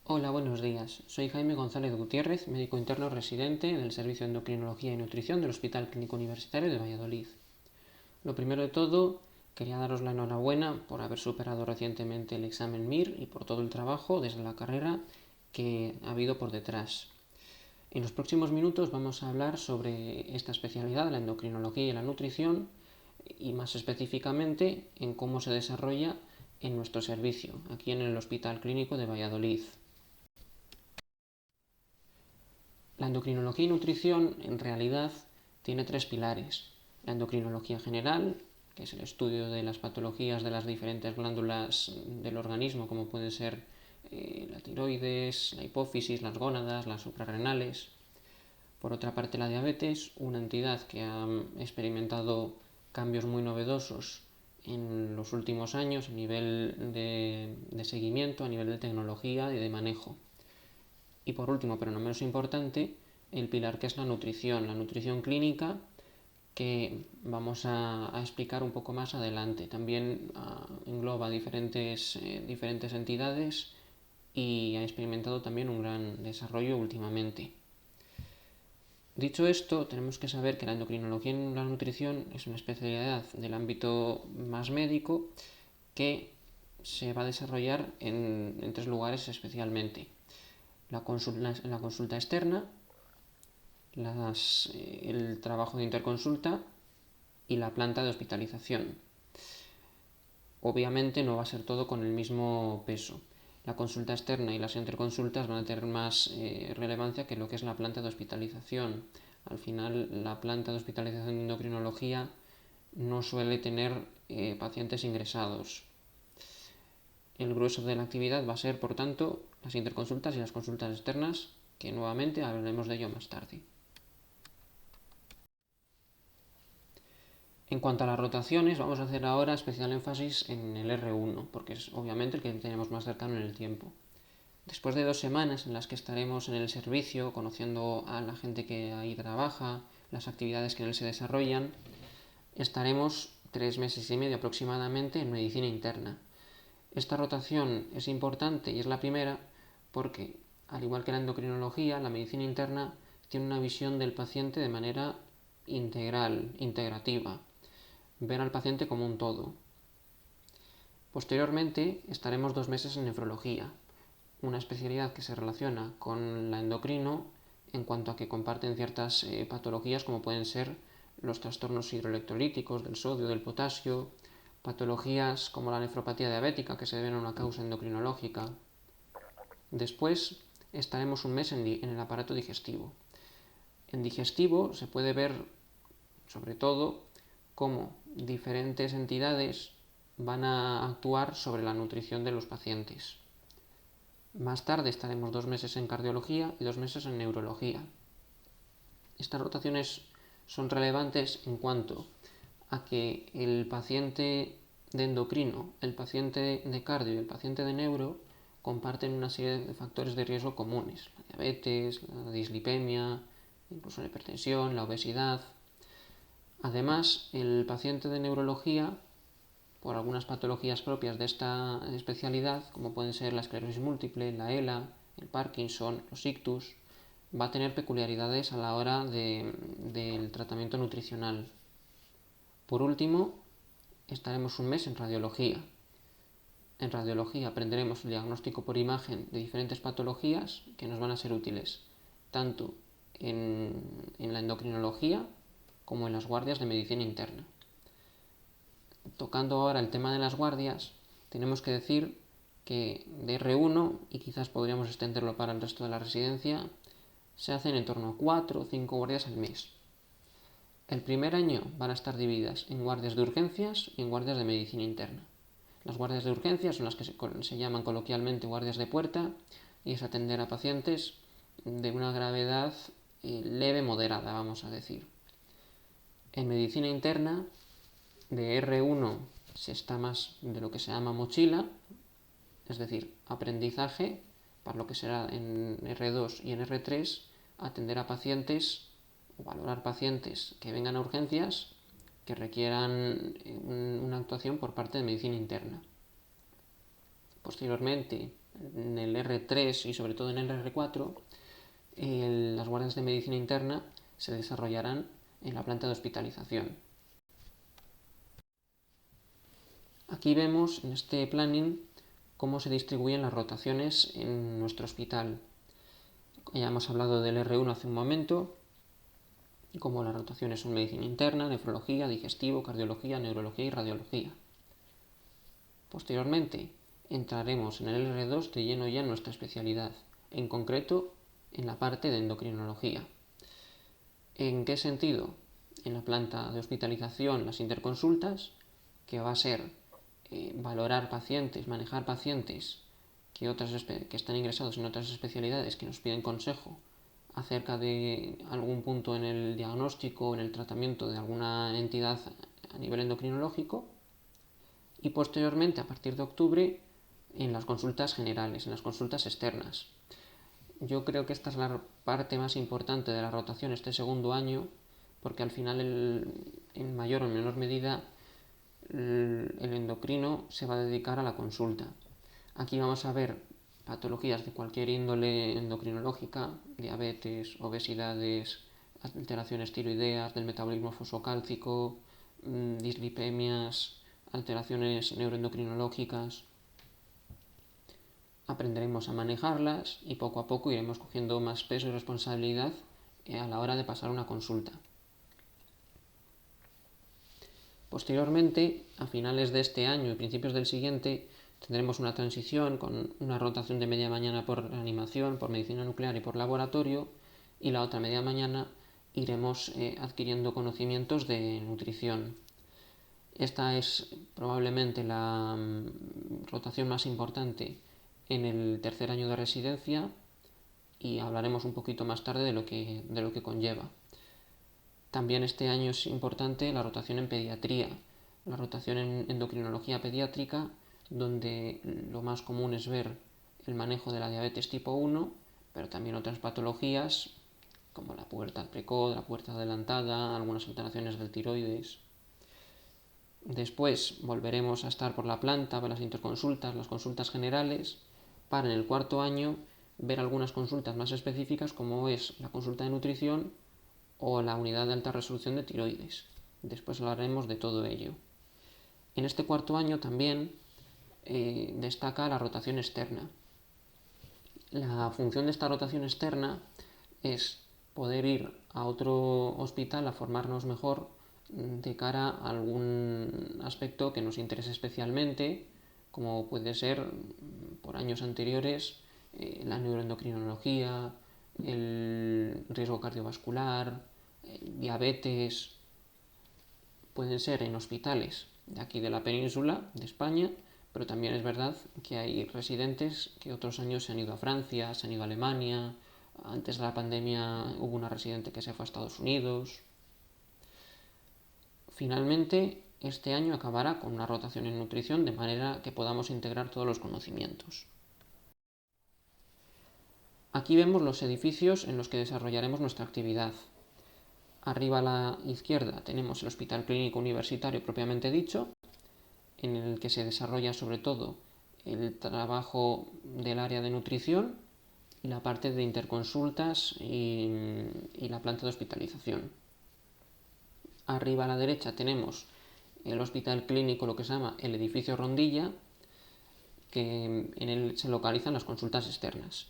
Hola, buenos días. Soy Jaime González Gutiérrez, médico interno residente del Servicio de Endocrinología y Nutrición del Hospital Clínico Universitario de Valladolid. Lo primero de todo, quería daros la enhorabuena por haber superado recientemente el examen MIR y por todo el trabajo desde la carrera que ha habido por detrás. En los próximos minutos vamos a hablar sobre esta especialidad, la endocrinología y la nutrición, y más específicamente en cómo se desarrolla en nuestro servicio, aquí en el Hospital Clínico de Valladolid. La endocrinología y nutrición en realidad tiene tres pilares. La endocrinología general, que es el estudio de las patologías de las diferentes glándulas del organismo, como pueden ser la tiroides, la hipófisis, las gónadas, las suprarrenales. Por otra parte, la diabetes, una entidad que ha experimentado cambios muy novedosos en los últimos años a nivel de seguimiento, a nivel de tecnología y de manejo. Y por último, pero no menos importante, el pilar que es la nutrición clínica, que vamos a explicar un poco más adelante. También engloba diferentes entidades y ha experimentado también un gran desarrollo últimamente. Dicho esto, tenemos que saber que la endocrinología en la nutrición es una especialidad del ámbito más médico que se va a desarrollar en tres lugares especialmente. La consulta externa, el trabajo de interconsulta y la planta de hospitalización. Obviamente no va a ser todo con el mismo peso. La consulta externa y las interconsultas van a tener más relevancia que lo que es la planta de hospitalización. Al final, la planta de hospitalización de endocrinología no suele tener pacientes ingresados. El grueso de la actividad va a ser, por tanto, las interconsultas y las consultas externas, que nuevamente hablaremos de ello más tarde. En cuanto a las rotaciones, vamos a hacer ahora especial énfasis en el R1, porque es obviamente el que tenemos más cercano en el tiempo. Después de 2 semanas en las que estaremos en el servicio, conociendo a la gente que ahí trabaja, las actividades que en él se desarrollan, estaremos 3 meses y medio aproximadamente en medicina interna. Esta rotación es importante y es la primera porque, al igual que la endocrinología, la medicina interna tiene una visión del paciente de manera integral, integrativa, ver al paciente como un todo. Posteriormente estaremos 2 meses en nefrología, una especialidad que se relaciona con la endocrino en cuanto a que comparten ciertas patologías como pueden ser los trastornos hidroelectrolíticos del sodio, del potasio, patologías como la nefropatía diabética que se deben a una causa endocrinológica. Después estaremos un mes en el aparato digestivo. En digestivo se puede ver sobre todo cómo diferentes entidades van a actuar sobre la nutrición de los pacientes. Más tarde estaremos 2 meses en cardiología y 2 meses en neurología. Estas rotaciones son relevantes en cuanto a que el paciente de endocrino, el paciente de cardio y el paciente de neuro comparten una serie de factores de riesgo comunes: la diabetes, la dislipemia, incluso la hipertensión, la obesidad. Además, el paciente de neurología, por algunas patologías propias de esta especialidad, como pueden ser la esclerosis múltiple, la ELA, el Parkinson, los ictus, va a tener peculiaridades a la hora del tratamiento nutricional. Por último, estaremos un mes en radiología. En radiología aprenderemos el diagnóstico por imagen de diferentes patologías que nos van a ser útiles, tanto en la endocrinología como en las guardias de medicina interna. Tocando ahora el tema de las guardias, tenemos que decir que de R1, y quizás podríamos extenderlo para el resto de la residencia, se hacen en torno a 4 o 5 guardias al mes. El primer año van a estar divididas en guardias de urgencias y en guardias de medicina interna. Las guardias de urgencias son las que se llaman coloquialmente guardias de puerta, y es atender a pacientes de una gravedad leve moderada, vamos a decir. En medicina interna, de R1 se está más de lo que se llama mochila, es decir, aprendizaje, para lo que será en R2 y en R3, atender a pacientes o valorar pacientes que vengan a urgencias que requieran una actuación por parte de medicina interna. Posteriormente, en el R3 y sobre todo en el R4, las guardias de medicina interna se desarrollarán en la planta de hospitalización. Aquí vemos en este planning cómo se distribuyen las rotaciones en nuestro hospital. Ya hemos hablado del R1 hace un momento, como las rotaciones son medicina interna, nefrología, digestivo, cardiología, neurología y radiología. Posteriormente entraremos en el R2 de lleno ya en nuestra especialidad, en concreto en la parte de endocrinología. ¿En qué sentido? En la planta de hospitalización, las interconsultas, que va a ser valorar pacientes, manejar pacientes que están ingresados en otras especialidades que nos piden consejo acerca de algún punto en el diagnóstico o en el tratamiento de alguna entidad a nivel endocrinológico, y posteriormente, a partir de octubre, en las consultas generales, en las consultas externas. Yo creo que esta es la parte más importante de la rotación este segundo año, porque al final, en mayor o menor medida, el endocrino se va a dedicar a la consulta. Aquí vamos a ver patologías de cualquier índole endocrinológica, diabetes, obesidades, alteraciones tiroideas, del metabolismo fosfocálcico, dislipemias, alteraciones neuroendocrinológicas. Aprenderemos a manejarlas y poco a poco iremos cogiendo más peso y responsabilidad a la hora de pasar una consulta. Posteriormente, a finales de este año y principios del siguiente, tendremos una transición con una rotación de media mañana por reanimación, por medicina nuclear y por laboratorio, y la otra media mañana iremos adquiriendo conocimientos de nutrición. Esta es probablemente la rotación más importante en el tercer año de residencia, y hablaremos un poquito más tarde de lo que conlleva. También este año es importante la rotación en pediatría, la rotación en endocrinología pediátrica, donde lo más común es ver el manejo de la diabetes tipo 1, pero también otras patologías como la pubertad precoz, la pubertad adelantada, algunas alteraciones del tiroides. Después volveremos a estar por la planta, ver las interconsultas, las consultas generales, para en el cuarto año ver algunas consultas más específicas, como es la consulta de nutrición o la unidad de alta resolución de tiroides. Después hablaremos de todo ello. En este cuarto año también destaca la rotación externa. La función de esta rotación externa es poder ir a otro hospital a formarnos mejor de cara a algún aspecto que nos interese especialmente, como puede ser, por años anteriores, la neuroendocrinología, el riesgo cardiovascular, diabetes. Pueden ser en hospitales de aquí de la península, de España, pero también es verdad que hay residentes que otros años se han ido a Francia, se han ido a Alemania. Antes de la pandemia hubo una residente que se fue a Estados Unidos. Finalmente, este año acabará con una rotación en nutrición, de manera que podamos integrar todos los conocimientos. Aquí vemos los edificios en los que desarrollaremos nuestra actividad. Arriba a la izquierda tenemos el Hospital Clínico Universitario propiamente dicho, en el que se desarrolla sobre todo el trabajo del área de nutrición y la parte de interconsultas y la planta de hospitalización. Arriba a la derecha tenemos el Hospital Clínico, lo que se llama el edificio Rondilla, que en él se localizan las consultas externas.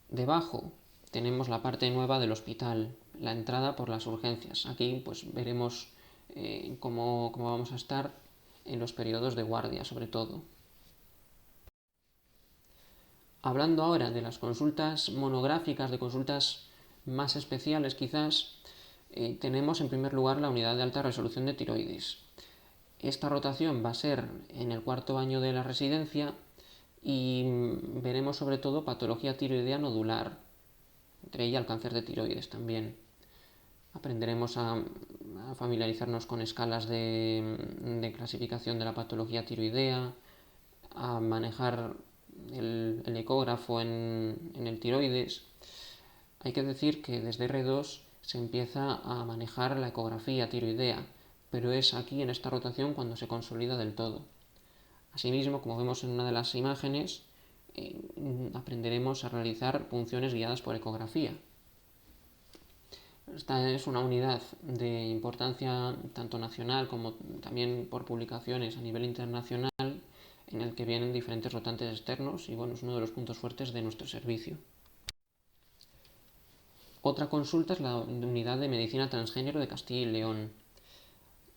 Debajo tenemos la parte nueva del hospital, la entrada por las urgencias. Aquí pues veremos cómo vamos a estar en los periodos de guardia, sobre todo. Hablando ahora de las consultas monográficas, de consultas más especiales quizás, tenemos en primer lugar la unidad de alta resolución de tiroides. Esta rotación va a ser en el cuarto año de la residencia y veremos sobre todo patología tiroidea nodular, entre ella el cáncer de tiroides también. Aprenderemos a familiarizarnos con escalas de clasificación de la patología tiroidea, a manejar el ecógrafo en el tiroides. Hay que decir que desde R2 se empieza a manejar la ecografía tiroidea, pero es aquí en esta rotación cuando se consolida del todo. Asimismo, como vemos en una de las imágenes, aprenderemos a realizar punciones guiadas por ecografía. Esta es una unidad de importancia tanto nacional como también por publicaciones a nivel internacional, en el que vienen diferentes rotantes externos y bueno, es uno de los puntos fuertes de nuestro servicio. Otra consulta es la unidad de medicina transgénero de Castilla y León.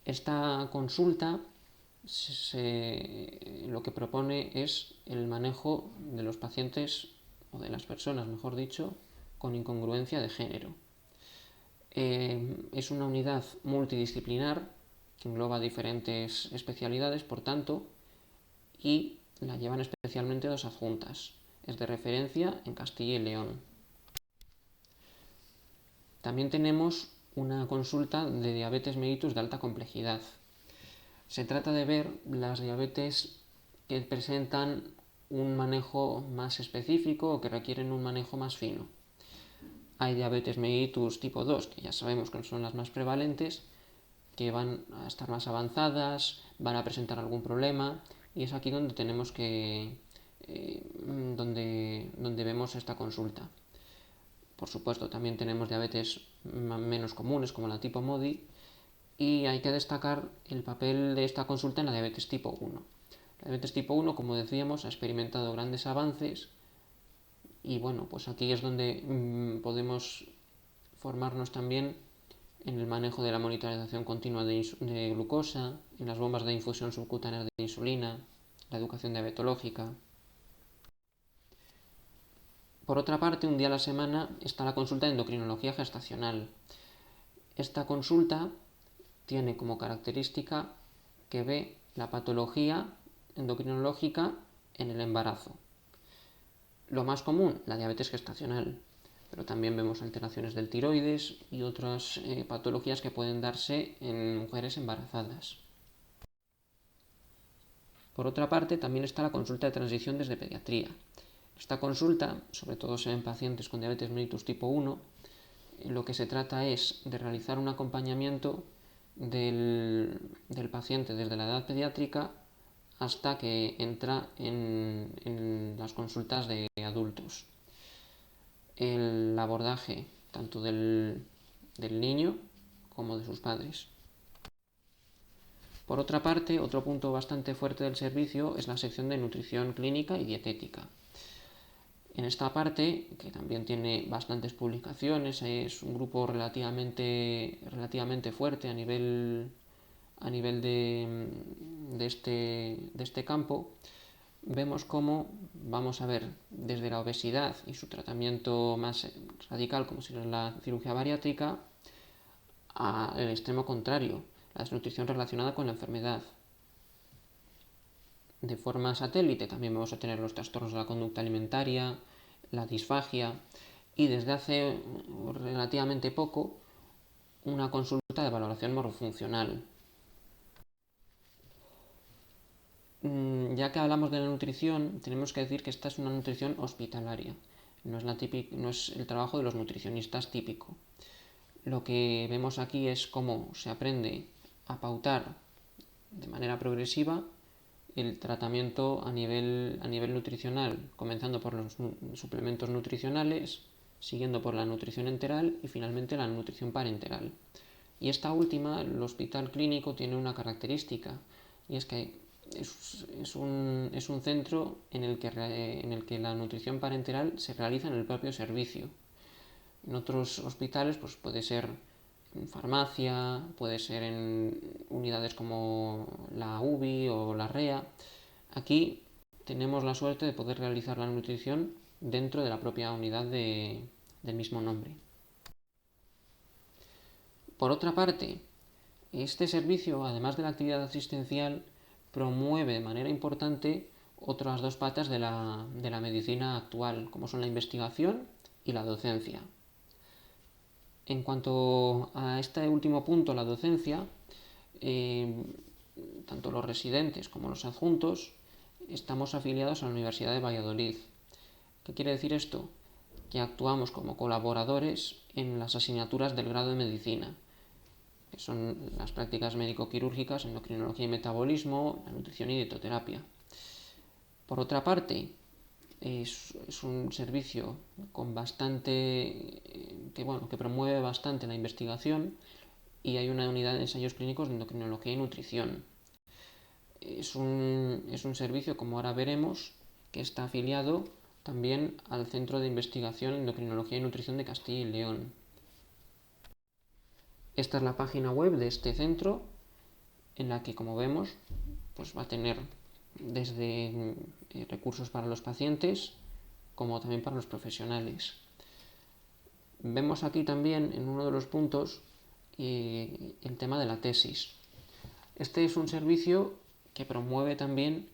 Esta consulta lo que propone es el manejo de los pacientes, o de las personas, mejor dicho, con incongruencia de género. Es una unidad multidisciplinar que engloba diferentes especialidades, por tanto, y la llevan especialmente dos adjuntas. Es de referencia en Castilla y León. También tenemos una consulta de diabetes mellitus de alta complejidad. Se trata de ver las diabetes que presentan un manejo más específico o que requieren un manejo más fino. Hay diabetes mellitus tipo 2, que ya sabemos que son las más prevalentes, que van a estar más avanzadas, van a presentar algún problema, y es aquí donde tenemos que donde vemos esta consulta. Por supuesto, también tenemos diabetes menos comunes como la tipo MODY, y hay que destacar el papel de esta consulta en la diabetes tipo 1. La diabetes tipo 1, como decíamos, ha experimentado grandes avances y bueno, pues aquí es donde podemos formarnos también en el manejo de la monitorización continua de glucosa, en las bombas de infusión subcutánea de insulina, la educación diabetológica. Por otra parte, un día a la semana está la consulta de endocrinología gestacional. Esta consulta tiene como característica que ve la patología endocrinológica en el embarazo. Lo más común, la diabetes gestacional, pero también vemos alteraciones del tiroides y otras patologías que pueden darse en mujeres embarazadas. Por otra parte, también está la consulta de transición desde pediatría. Esta consulta, sobre todo se ve en pacientes con diabetes mellitus tipo 1, lo que se trata es de realizar un acompañamiento del paciente desde la edad pediátrica hasta que entra en las consultas de adultos. El abordaje tanto del niño como de sus padres. Por otra parte, otro punto bastante fuerte del servicio es la sección de nutrición clínica y dietética. En esta parte, que también tiene bastantes publicaciones, es un grupo relativamente fuerte a nivel de este campo, vemos cómo vamos a ver desde la obesidad y su tratamiento más radical, como si la cirugía bariátrica, al extremo contrario, la desnutrición relacionada con la enfermedad. De forma satélite también vamos a tener los trastornos de la conducta alimentaria, la disfagia y desde hace relativamente poco una consulta de valoración morfofuncional. Ya que hablamos de la nutrición, tenemos que decir que esta es una nutrición hospitalaria, no es el trabajo de los nutricionistas típico. Lo que vemos aquí es cómo se aprende a pautar de manera progresiva el tratamiento a nivel nutricional, comenzando por los suplementos nutricionales, siguiendo por la nutrición enteral y finalmente la nutrición parenteral. Y esta última, el hospital clínico, tiene una característica, y es que es un centro en el que la nutrición parenteral se realiza en el propio servicio. En otros hospitales pues puede ser en farmacia, puede ser en unidades como la UBI o la REA. Aquí tenemos la suerte de poder realizar la nutrición dentro de la propia unidad del mismo nombre. Por otra parte, este servicio, además de la actividad asistencial, promueve de manera importante otras dos patas de la medicina actual, como son la investigación y la docencia. En cuanto a este último punto, la docencia, tanto los residentes como los adjuntos estamos afiliados a la Universidad de Valladolid. ¿Qué quiere decir esto? Que actuamos como colaboradores en las asignaturas del grado de medicina, que son las prácticas médico-quirúrgicas, endocrinología y metabolismo, la nutrición y dietoterapia. Por otra parte, es un servicio con bastante que promueve bastante la investigación y hay una unidad de ensayos clínicos de endocrinología y nutrición. Es un servicio, como ahora veremos, que está afiliado también al Centro de Investigación Endocrinología y Nutrición de Castilla y León. Esta es la página web de este centro, en la que, como vemos, pues va a tener desde recursos para los pacientes como también para los profesionales. Vemos aquí también en uno de los puntos el tema de la tesis. Este es un servicio que promueve también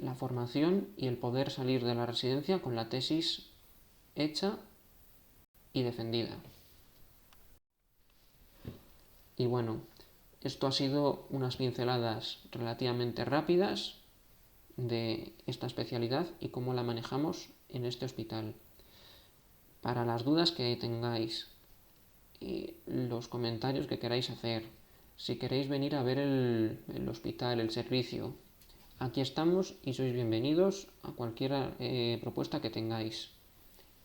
la formación y el poder salir de la residencia con la tesis hecha y defendida. Y bueno, esto ha sido unas pinceladas relativamente rápidas de esta especialidad y cómo la manejamos en este hospital. Para las dudas que tengáis, los comentarios que queráis hacer, si queréis venir a ver el hospital, el servicio, aquí estamos y sois bienvenidos a cualquier propuesta que tengáis.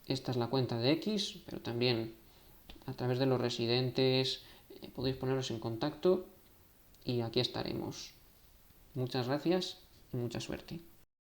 Esta es la cuenta de X, pero también a través de los residentes podéis poneros en contacto y aquí estaremos. Muchas gracias y mucha suerte.